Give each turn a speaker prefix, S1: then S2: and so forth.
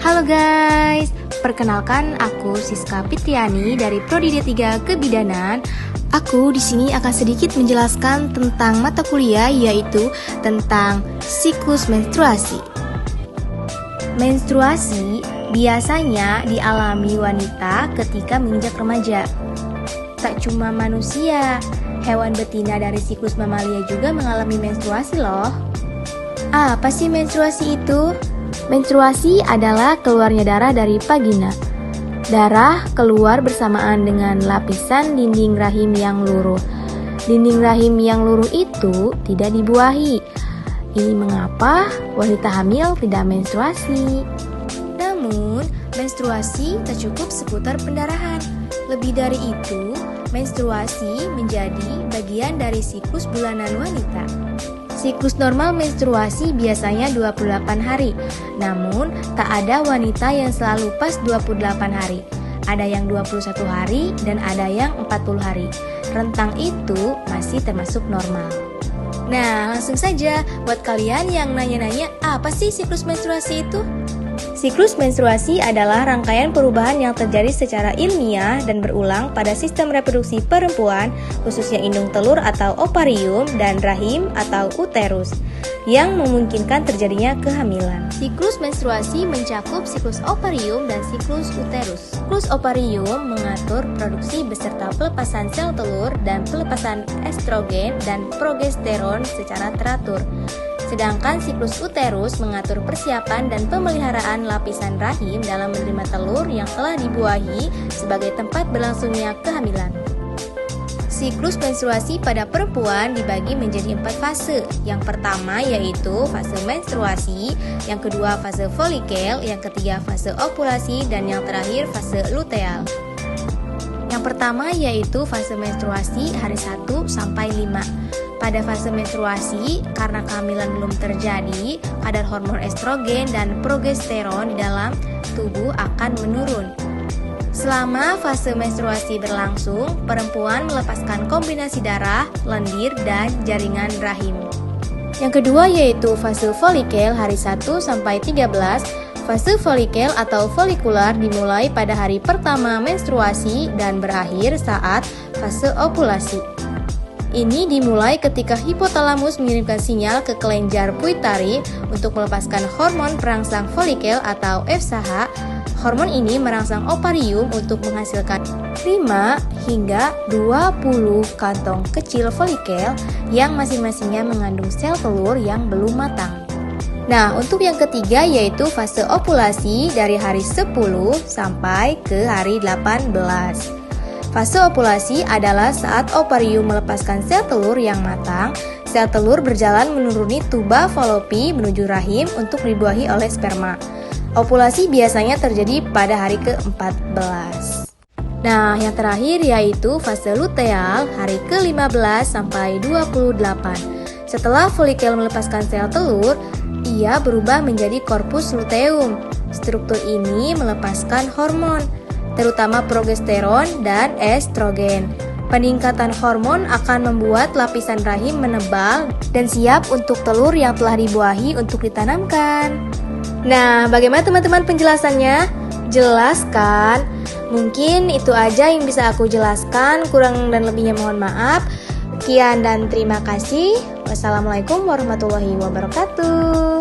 S1: Halo guys, perkenalkan aku Siska Fitriani dari Prodi D3 Kebidanan. Aku di sini akan sedikit menjelaskan tentang mata kuliah, yaitu tentang siklus menstruasi. Menstruasi biasanya dialami wanita ketika menginjak remaja. Tak cuma manusia, hewan betina dari siklus mamalia juga mengalami menstruasi loh. Apa sih menstruasi itu? Menstruasi adalah keluarnya darah dari vagina. Darah keluar bersamaan dengan lapisan dinding rahim yang luruh. Dinding rahim yang luruh itu tidak dibuahi. Ini mengapa wanita hamil tidak menstruasi. Namun, menstruasi tak cukup seputar pendarahan. Lebih dari itu, menstruasi menjadi bagian dari siklus bulanan wanita. Siklus normal menstruasi biasanya 28 hari, namun tak ada wanita yang selalu pas 28 hari. Ada yang 21 hari dan ada yang 40 hari. Rentang itu masih termasuk normal. Nah, langsung saja buat kalian yang nanya-nanya, apa sih siklus menstruasi itu? Siklus menstruasi adalah rangkaian perubahan yang terjadi secara ilmiah dan berulang pada sistem reproduksi perempuan, khususnya indung telur atau ovarium dan rahim atau uterus, yang memungkinkan terjadinya kehamilan. Siklus menstruasi mencakup siklus ovarium dan siklus uterus. Siklus ovarium mengatur produksi beserta pelepasan sel telur dan pelepasan estrogen dan progesteron secara teratur. Sedangkan siklus uterus mengatur persiapan dan pemeliharaan lapisan rahim dalam menerima telur yang telah dibuahi sebagai tempat berlangsungnya kehamilan. Siklus menstruasi pada perempuan dibagi menjadi 4 fase. Yang pertama yaitu fase menstruasi, yang kedua fase folikel, yang ketiga fase ovulasi, dan yang terakhir fase luteal. Yang pertama yaitu fase menstruasi hari 1 sampai 5. Pada fase menstruasi, karena kehamilan belum terjadi, kadar hormon estrogen dan progesteron di dalam tubuh akan menurun. Selama fase menstruasi berlangsung, perempuan melepaskan kombinasi darah, lendir, dan jaringan rahim. Yang kedua yaitu fase folikel hari 1 sampai 13. Fase folikel atau folikular dimulai pada hari pertama menstruasi dan berakhir saat fase ovulasi. Ini dimulai ketika hipotalamus mengirimkan sinyal ke kelenjar pituitari untuk melepaskan hormon perangsang folikel atau FSH. Hormon ini merangsang ovarium untuk menghasilkan 5 hingga 20 kantong kecil folikel yang masing-masingnya mengandung sel telur yang belum matang. Nah, untuk yang ketiga yaitu fase ovulasi dari hari 10 sampai ke hari 18. Fase ovulasi adalah saat ovarium melepaskan sel telur yang matang. Sel telur berjalan menuruni tuba falopi menuju rahim untuk dibuahi oleh sperma. Ovulasi biasanya terjadi pada hari ke-14. Nah, yang terakhir yaitu fase luteal hari ke-15 sampai 28. Setelah folikel melepaskan sel telur, ia berubah menjadi korpus luteum. Struktur ini melepaskan hormon, terutama progesteron dan estrogen. Peningkatan hormon akan membuat lapisan rahim menebal dan siap untuk telur yang telah dibuahi untuk ditanamkan. Nah, bagaimana teman-teman penjelasannya? Jelas kan? Mungkin itu aja yang bisa aku jelaskan, kurang dan lebihnya mohon maaf. Sekian dan terima kasih. Wassalamualaikum warahmatullahi wabarakatuh.